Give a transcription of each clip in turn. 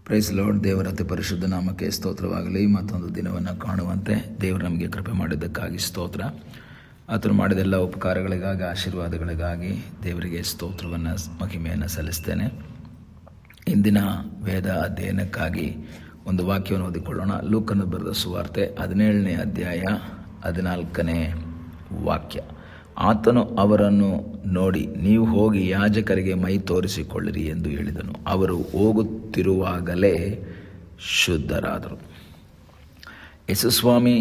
Price lord. ದೇವರ ಅತಿ ಪರಿಶುದ್ಧ ನಾಮಕ್ಕೆ ಸ್ತೋತ್ರವಾಗಲಿ. ಮತ್ತೊಂದು ದಿನವನ್ನು ಕಾಣುವಂತೆ ದೇವರು ನಮಗೆ ಕೃಪೆ ಮಾಡಿದ್ದಕ್ಕಾಗಿ ಸ್ತೋತ್ರ. ಆತನು ಮಾಡಿದೆಲ್ಲ ಉಪಕಾರಗಳಿಗಾಗಿ, ಆಶೀರ್ವಾದಗಳಿಗಾಗಿ ದೇವರಿಗೆ ಸ್ತೋತ್ರವನ್ನು, ಮಹಿಮೆಯನ್ನು ಸಲ್ಲಿಸ್ತೇನೆ. ಇಂದಿನ ವೇದ ಅಧ್ಯಯನಕ್ಕಾಗಿ ಒಂದು ವಾಕ್ಯವನ್ನು ಓದಿಕೊಳ್ಳೋಣ. ಲೂಕನು ಬರೆದ ಸುವಾರ್ತೆ 17ನೇ ಅಧ್ಯಾಯ 14ನೇ ವಾಕ್ಯ. ಆತನು ಅವರನ್ನು ನೋಡಿ, ನೀವು ಹೋಗಿ ಯಾಜಕರಿಗೆ ಮೈ ತೋರಿಸಿಕೊಳ್ಳಿರಿ ಎಂದು ಹೇಳಿದನು. ಅವರು ಹೋಗುತ್ತಿರುವಾಗಲೇ ಶುದ್ಧರಾದರು. ಯೇಸುಸ್ವಾಮಿ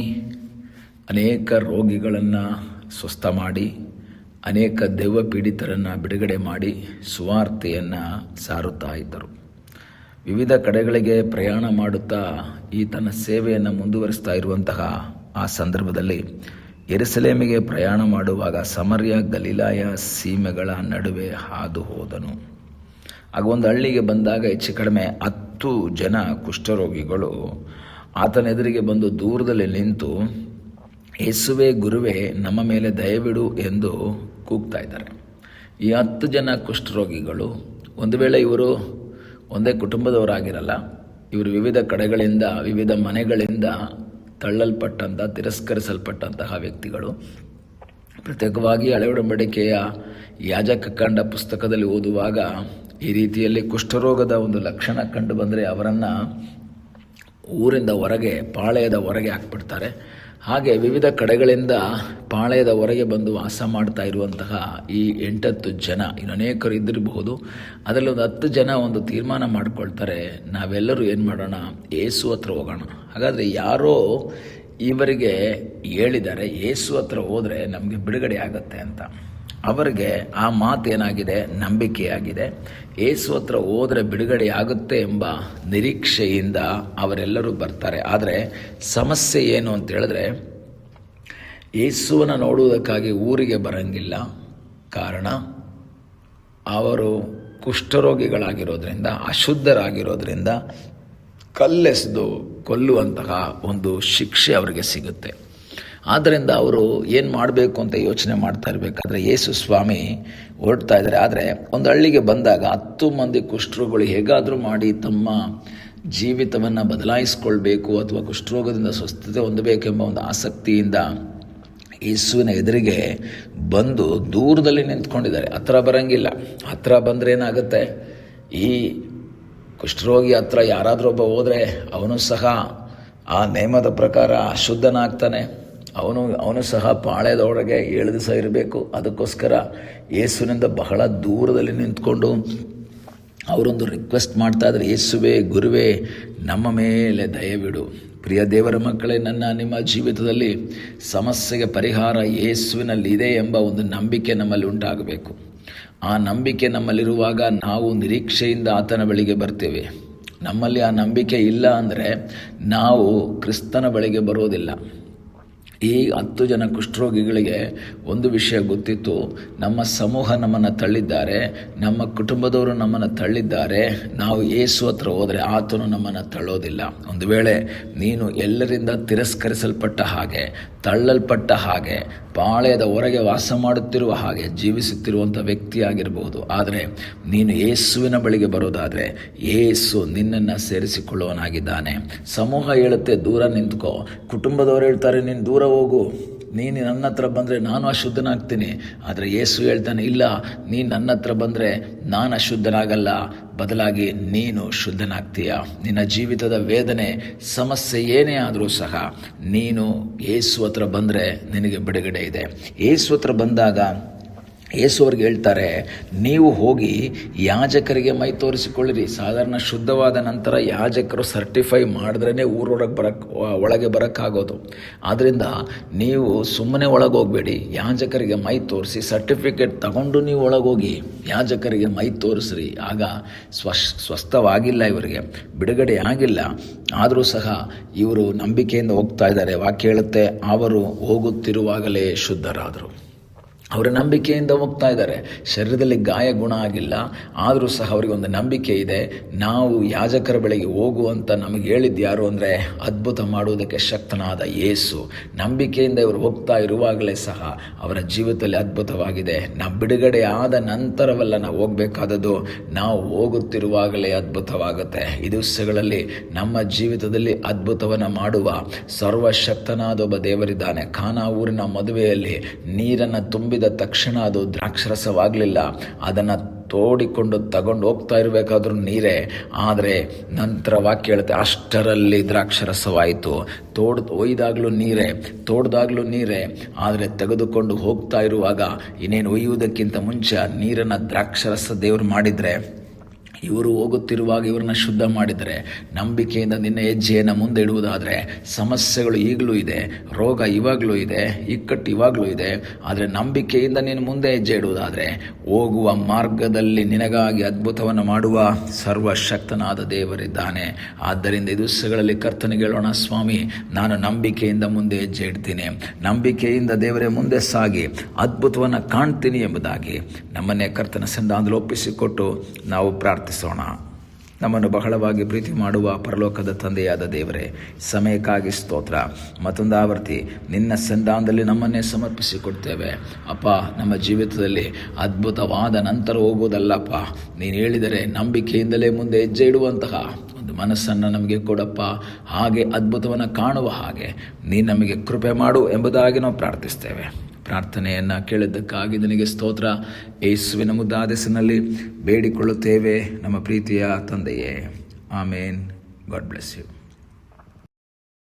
ಅನೇಕ ರೋಗಿಗಳನ್ನು ಸ್ವಸ್ಥ ಮಾಡಿ, ಅನೇಕ ದೆವ್ವ ಪೀಡಿತರನ್ನು ಬಿಡುಗಡೆ ಮಾಡಿ ಸುವಾರ್ತೆಯನ್ನು ಸಾರುತ್ತಾ ಇದ್ದರು. ವಿವಿಧ ಕಡೆಗಳಿಗೆ ಪ್ರಯಾಣ ಮಾಡುತ್ತಾ ಈ ತನ್ನ ಸೇವೆಯನ್ನು ಮುಂದುವರಿಸ್ತಾ ಇರುವಂತಹ ಆ ಸಂದರ್ಭದಲ್ಲಿ ಯೆರೂಸಲೇಮಿಗೆ ಪ್ರಯಾಣ ಮಾಡುವಾಗ ಸಮರ್ಯ, ಗಲಿಲಾಯ ಸೀಮೆಗಳ ನಡುವೆ ಹಾದು ಹೋದನು. ಆಗ ಒಂದು ಹಳ್ಳಿಗೆ ಬಂದಾಗ ಹೆಚ್ಚು ಕಡಿಮೆ 10 ಜನ ಕುಷ್ಠರೋಗಿಗಳು ಆತನ ಎದುರಿಗೆ ಬಂದು ದೂರದಲ್ಲಿ ನಿಂತು, ಯೇಸುವೇ ಗುರುವೇ, ನಮ್ಮ ಮೇಲೆ ದಯವಿಡು ಎಂದು ಕೂಗ್ತಾ ಇದ್ದಾರೆ. ಈ 10 ಜನ ಕುಷ್ಠರೋಗಿಗಳು ಒಂದು ವೇಳೆ ಇವರು ಒಂದೇ ಕುಟುಂಬದವರಾಗಿರಲ್ಲ. ಇವರು ವಿವಿಧ ಕಡೆಗಳಿಂದ, ವಿವಿಧ ಮನೆಗಳಿಂದ ತಳ್ಳಲ್ಪಟ್ಟಂಥ, ತಿರಸ್ಕರಿಸಲ್ಪಟ್ಟಂತಹ ವ್ಯಕ್ತಿಗಳು. ಪ್ರತ್ಯೇಕವಾಗಿ ಹಳೆ ಒಡಂಬಡಿಕೆಯ ಯಾಜಕಕಾಂಡ ಪುಸ್ತಕದಲ್ಲಿ ಓದುವಾಗ ಈ ರೀತಿಯಲ್ಲಿ ಕುಷ್ಠರೋಗದ ಒಂದು ಲಕ್ಷಣ ಕಂಡು ಬಂದರೆ ಅವರನ್ನು ಊರಿಂದ ಹೊರಗೆ, ಪಾಳೆಯದ ಹೊರಗೆ ಹಾಕ್ಬಿಡ್ತಾರೆ. ಹಾಗೆ ವಿವಿಧ ಕಡೆಗಳಿಂದ ಪಾಳೆಯದ ಹೊರಗೆ ಬಂದು ವಾಸ ಮಾಡ್ತಾ ಇರುವಂತಹ ಈ 8-10 ಜನ, ಇನ್ನು ಅನೇಕರು ಇದ್ದಿರಬಹುದು. ಅದರಲ್ಲಿ ಒಂದು 10 ಜನ ಒಂದು ತೀರ್ಮಾನ ಮಾಡ್ಕೊಳ್ತಾರೆ, ನಾವೆಲ್ಲರೂ ಏನು ಮಾಡೋಣ, ಯೇಸು ಹತ್ರ ಹೋಗೋಣ. ಹಾಗಾದರೆ ಯಾರೋ ಇವರಿಗೆ ಹೇಳಿದ್ದಾರೆ, ಯೇಸು ಹತ್ರ ಹೋದರೆ ನಮಗೆ ಬಿಡುಗಡೆ ಆಗುತ್ತೆ ಅಂತ. ಅವರಿಗೆ ಆ ಮಾತೇನಾಗಿದೆ, ನಂಬಿಕೆಯಾಗಿದೆ. ಯೇಸು ಹತ್ರ ಹೋದರೆ ಬಿಡುಗಡೆ ಆಗುತ್ತೆ ಎಂಬ ನಿರೀಕ್ಷೆಯಿಂದ ಅವರೆಲ್ಲರೂ ಬರ್ತಾರೆ. ಆದರೆ ಸಮಸ್ಯೆ ಏನು ಅಂತ ಹೇಳಿದ್ರೆ, ಯೇಸುವನ್ನು ನೋಡುವುದಕ್ಕಾಗಿ ಊರಿಗೆ ಬರಂಗಿಲ್ಲ. ಕಾರಣ, ಅವರು ಕುಷ್ಠರೋಗಿಗಳಾಗಿರೋದ್ರಿಂದ, ಅಶುದ್ಧರಾಗಿರೋದ್ರಿಂದ ಕಲ್ಲೆಸೆದು ಕೊಲ್ಲುವಂತಹ ಒಂದು ಶಿಕ್ಷೆ ಅವರಿಗೆ ಸಿಗುತ್ತೆ. ಆದ್ದರಿಂದ ಅವರು ಏನು ಮಾಡಬೇಕು ಅಂತ ಯೋಚನೆ ಮಾಡ್ತಾ ಇರಬೇಕಾದ್ರೆ ಯೇಸು ಸ್ವಾಮಿ ಹೊರಡ್ತಾ ಇದ್ದಾರೆ. ಆದರೆ ಒಂದು ಹಳ್ಳಿಗೆ ಬಂದಾಗ 10 ಮಂದಿ ಕುಷ್ಠರೋಗಿಗಳು ಹೇಗಾದರೂ ಮಾಡಿ ತಮ್ಮ ಜೀವಿತವನ್ನು ಬದಲಾಯಿಸ್ಕೊಳ್ಬೇಕು ಅಥವಾ ಕುಷ್ಠರೋಗದಿಂದ ಸ್ವಸ್ಥತೆ ಹೊಂದಬೇಕೆಂಬ ಒಂದು ಆಸಕ್ತಿಯಿಂದ ಯೇಸುವಿನ ಎದುರಿಗೆ ಬಂದು ದೂರದಲ್ಲಿ ನಿಂತ್ಕೊಂಡಿದ್ದಾರೆ. ಹತ್ರ ಬರಂಗಿಲ್ಲ. ಹತ್ರ ಬಂದರೆ ಏನಾಗುತ್ತೆ, ಈ ಕುಷ್ಠರೋಗಿ ಹತ್ರ ಯಾರಾದರೂ ಒಬ್ಬ ಹೋದರೆ ಅವನು ಸಹ ಆ ನೇಮದ ಪ್ರಕಾರ ಅಶುದ್ಧನಾಗ್ತಾನೆ. ಅವನು ಸಹ ಪಾಳ್ಯದೊಳಗೆ 7 ದಿವಸ ಇರಬೇಕು. ಅದಕ್ಕೋಸ್ಕರ ಯೇಸುವಿನಿಂದ ಬಹಳ ದೂರದಲ್ಲಿ ನಿಂತ್ಕೊಂಡು ಅವರೊಂದು ರಿಕ್ವೆಸ್ಟ್ ಮಾಡ್ತಾ ಇದ್ದಾರೆ, ಯೇಸುವೇ ಗುರುವೇ, ನಮ್ಮ ಮೇಲೆ ದಯವಿಡು. ಪ್ರಿಯ ದೇವರ ಮಕ್ಕಳೇ, ನಿಮ್ಮ ಜೀವಿತದಲ್ಲಿ ಸಮಸ್ಯೆಗೆ ಪರಿಹಾರ ಯೇಸುವಿನಲ್ಲಿ ಇದೆ ಎಂಬ ಒಂದು ನಂಬಿಕೆ ನಮ್ಮಲ್ಲಿ ಉಂಟಾಗಬೇಕು. ಆ ನಂಬಿಕೆ ನಮ್ಮಲ್ಲಿರುವಾಗ ನಾವು ನಿರೀಕ್ಷೆಯಿಂದ ಆತನ ಬಳಿಗೆ ಬರ್ತೇವೆ. ನಮ್ಮಲ್ಲಿ ಆ ನಂಬಿಕೆ ಇಲ್ಲ ಅಂದರೆ ನಾವು ಕ್ರಿಸ್ತನ ಬಳಿಗೆ ಬರೋದಿಲ್ಲ. ಈ 10 ಜನ ಕುಷ್ಠರೋಗಿಗಳಿಗೆ ಒಂದು ವಿಷಯ ಗೊತ್ತಿತ್ತು, ನಮ್ಮ ಸಮೂಹ ನಮ್ಮನ್ನು ತಳ್ಳಿದ್ದಾರೆ, ನಮ್ಮ ಕುಟುಂಬದವರು ನಮ್ಮನ್ನು ತಳ್ಳಿದ್ದಾರೆ. ನಾವು ಯೇಸು ಹತ್ರ ಹೋದರೆ ಆತನು ನಮ್ಮನ್ನು ತಳ್ಳೋದಿಲ್ಲ. ಒಂದು ವೇಳೆ ನೀನು ಎಲ್ಲರಿಂದ ತಿರಸ್ಕರಿಸಲ್ಪಟ್ಟ ಹಾಗೆ, ತಳ್ಳಲ್ಪಟ್ಟ ಹಾಗೆ, ಪಾಳೆಯದ ಹೊರಗೆ ವಾಸ ಮಾಡುತ್ತಿರುವ ಹಾಗೆ ಜೀವಿಸುತ್ತಿರುವಂಥ ವ್ಯಕ್ತಿಯಾಗಿರಬಹುದು. ಆದರೆ ನೀನು ಯೇಸುವಿನ ಬಳಿಗೆ ಬರೋದಾದರೆ ಯೇಸು ನಿನ್ನನ್ನು ಸೇರಿಸಿಕೊಳ್ಳುವನಾಗಿದ್ದಾನೆ. ಸಮೂಹ ಹೇಳುತ್ತೆ, ದೂರ ನಿಂತ್ಕೋ. ಕುಟುಂಬದವರು ಹೇಳ್ತಾರೆ, ನೀನು ದೂರ ಹೋಗು, ನೀನು ನನ್ನ ಹತ್ರ ಬಂದರೆ ನಾನು ಅಶುದ್ಧನಾಗ್ತೀನಿ. ಆದರೆ ಯೇಸು ಹೇಳ್ತಾನೆ, ಇಲ್ಲ, ನೀನು ನನ್ನ ಹತ್ರ ಬಂದರೆ ನಾನು ಅಶುದ್ಧನಾಗಲ್ಲ, ಬದಲಾಗಿ ನೀನು ಶುದ್ಧನಾಗ್ತೀಯ. ನಿನ್ನ ಜೀವಿತದ ವೇದನೆ, ಸಮಸ್ಯೆ ಏನೇ ಆದರೂ ಸಹ ನೀನು ಯೇಸು ಹತ್ರ ಬಂದರೆ ನಿನಗೆ ಬಿಡುಗಡೆ ಇದೆ. ಯೇಸು ಹತ್ರ ಬಂದಾಗ ಯೇಸು ಅವ್ರಿಗೆ ಹೇಳ್ತಾರೆ, ನೀವು ಹೋಗಿ ಯಾಜಕರಿಗೆ ಮೈ ತೋರಿಸಿಕೊಳ್ಳಿರಿ. ಸಾಧಾರಣ ಶುದ್ಧವಾದ ನಂತರ ಯಾಜಕರು ಸರ್ಟಿಫೈ ಮಾಡಿದ್ರೇ ಒಳಗೆ ಬರೋಕ್ಕಾಗೋದು. ಆದ್ದರಿಂದ ನೀವು ಸುಮ್ಮನೆ ಒಳಗೆ ಹೋಗಬೇಡಿ, ಯಾಜಕರಿಗೆ ಮೈ ತೋರಿಸಿ ಸರ್ಟಿಫಿಕೇಟ್ ತಗೊಂಡು ನೀವು ಒಳಗೋಗಿ ಯಾಜಕರಿಗೆ ಮೈ ತೋರಿಸ್ರಿ. ಆಗ ಸ್ವಸ್ಥವಾಗಿಲ್ಲ, ಇವರಿಗೆ ಬಿಡುಗಡೆ ಆಗಿಲ್ಲ. ಆದರೂ ಸಹ ಇವರು ನಂಬಿಕೆಯಿಂದ ಹೋಗ್ತಾ ಇದ್ದಾರೆ. ವಾಕ್ಯ ಹೇಳುತ್ತೆ, ಅವರು ಹೋಗುತ್ತಿರುವಾಗಲೇ ಶುದ್ಧರಾದರು. ಅವರ ನಂಬಿಕೆಯಿಂದ ಹೋಗ್ತಾ ಇದ್ದಾರೆ. ಶರೀರದಲ್ಲಿ ಗಾಯ ಗುಣ ಆಗಿಲ್ಲ, ಆದರೂ ಸಹ ಅವರಿಗೆ ಒಂದು ನಂಬಿಕೆ ಇದೆ. ನಾವು ಯಾಜಕರ ಬಳಿಗೆ ಹೋಗುವಂತ ನಮಗೆ ಹೇಳಿದ್ದು ಯಾರು ಅಂದರೆ ಅದ್ಭುತ ಮಾಡುವುದಕ್ಕೆ ಶಕ್ತನಾದ ಯೇಸು. ನಂಬಿಕೆಯಿಂದ ಇವರು ಹೋಗ್ತಾ ಇರುವಾಗಲೇ ಸಹ ಅವರ ಜೀವಿತದಲ್ಲಿ ಅದ್ಭುತವಾಗಿದೆ. ನಾವು ಬಿಡುಗಡೆ ಆದ ನಂತರವಲ್ಲ ನಾವು ಹೋಗಬೇಕಾದದ್ದು, ನಾವು ಹೋಗುತ್ತಿರುವಾಗಲೇ ಅದ್ಭುತವಾಗುತ್ತೆ. ಈ ದಿವಸಗಳಲ್ಲಿ ನಮ್ಮ ಜೀವಿತದಲ್ಲಿ ಅದ್ಭುತವನ್ನು ಮಾಡುವ ಸರ್ವಶಕ್ತನಾದ ಒಬ್ಬ ದೇವರಿದ್ದಾನೆ. ಕಾನಾ ಊರಿನ ಮದುವೆಯಲ್ಲಿ ನೀರನ್ನು ತುಂಬಿದ ತಕ್ಷಣ ಅದು ದ್ರಾಕ್ಷರಸವಾಗಲಿಲ್ಲ. ಅದನ್ನು ತೋಡಿಕೊಂಡು ತಗೊಂಡು ಹೋಗ್ತಾ ಇರಬೇಕಾದ್ರೂ ನೀರೇ, ಆದರೆ ನಂತರ ವಾಕ್ಯ ಹೇಳುತ್ತೆ ಅಷ್ಟರಲ್ಲಿ ದ್ರಾಕ್ಷರಸವಾಯಿತು. ಒಯ್ದಾಗಲೂ ನೀರೇ, ತೋಡ್ದಾಗಲೂ ನೀರೇ, ಆದರೆ ತೆಗೆದುಕೊಂಡು ಹೋಗ್ತಾ ಇರುವಾಗ ಇನ್ನೇನು ಒಯ್ಯುವುದಕ್ಕಿಂತ ಮುಂಚೆ ನೀರನ್ನು ದ್ರಾಕ್ಷರಸ ದೇವರು ಮಾಡಿದರೆ, ಇವರು ಹೋಗುತ್ತಿರುವಾಗ ಇವರನ್ನ ಶುದ್ಧ ಮಾಡಿದರೆ, ನಂಬಿಕೆಯಿಂದ ನಿನ್ನ ಹೆಜ್ಜೆಯನ್ನು ಮುಂದೆ ಇಡುವುದಾದರೆ, ಸಮಸ್ಯೆಗಳು ಈಗಲೂ ಇದೆ, ರೋಗ ಇವಾಗಲೂ ಇದೆ, ಇಕ್ಕಟ್ಟು ಇವಾಗಲೂ ಇದೆ, ಆದರೆ ನಂಬಿಕೆಯಿಂದ ನೀನು ಮುಂದೆ ಹೆಜ್ಜೆ ಇಡುವುದಾದರೆ ಹೋಗುವ ಮಾರ್ಗದಲ್ಲಿ ನಿನಗಾಗಿ ಅದ್ಭುತವನ್ನು ಮಾಡುವ ಸರ್ವಶಕ್ತನಾದ ದೇವರಿದ್ದಾನೆ. ಆದ್ದರಿಂದ ಈ ದಿವಸಗಳಲ್ಲಿ ಕರ್ತನಿಗೆ ಹೇಳೋಣ, ಸ್ವಾಮಿ ನಾನು ನಂಬಿಕೆಯಿಂದ ಮುಂದೆ ಹೆಜ್ಜೆ ಇಡ್ತೀನಿ, ನಂಬಿಕೆಯಿಂದ ದೇವರೇ ಮುಂದೆ ಸಾಗಿ ಅದ್ಭುತವನ್ನು ಕಾಣ್ತೀನಿ ಎಂಬುದಾಗಿ ನಮ್ಮನ್ನೇ ಕರ್ತನ ಸನ್ನಿಧಾನದಲ್ಲಿ ಒಪ್ಪಿಸಿಕೊಟ್ಟು ನಾವು ಪ್ರಾರ್ಥಿಸೋಣ. ನಮ್ಮನ್ನು ಬಹಳವಾಗಿ ಪ್ರೀತಿ ಮಾಡುವ ಪರಲೋಕದ ತಂದೆಯಾದ ದೇವರೇ, ಸಮಯಕ್ಕಾಗಿ ಸ್ತೋತ್ರ. ಮತ್ತೊಂದು ಆವರ್ತಿ ನಿನ್ನ ಸನ್ನಿಧಾನದಲ್ಲಿ ನಮ್ಮನ್ನೇ ಸಮರ್ಪಿಸಿಕೊಡ್ತೇವೆ ಅಪ್ಪ. ನಮ್ಮ ಜೀವಿತದಲ್ಲಿ ಅದ್ಭುತವಾದ ನಂತರ ಹೋಗೋದಲ್ಲಪ್ಪ, ನೀನು ಹೇಳಿದರೆ ನಂಬಿಕೆಯಿಂದಲೇ ಮುಂದೆ ಹೆಜ್ಜೆ ಇಡುವಂತಹ ಒಂದು ಮನಸ್ಸನ್ನು ನಮಗೆ ಕೊಡಪ್ಪ. ಹಾಗೆ ಅದ್ಭುತವನ್ನು ಕಾಣುವ ಹಾಗೆ ನೀನು ನಮಗೆ ಕೃಪೆ ಮಾಡು ಎಂಬುದಾಗಿ ನಾವು ಪ್ರಾರ್ಥಿಸ್ತೇವೆ. ಪ್ರಾರ್ಥನೆಯನ್ನು ಕೇಳಿದ್ದಕ್ಕಾಗಿ ನಿನಗೆ ಸ್ತೋತ್ರ. ಯೇಸುವಿನ ಮುದ್ದಾದ ಹೆಸರಿನಲ್ಲಿ ಬೇಡಿಕೊಳ್ಳುತ್ತೇವೆ ನಮ್ಮ ಪ್ರೀತಿಯ ತಂದೆಯೇ, ಆಮೇನ್. God bless you.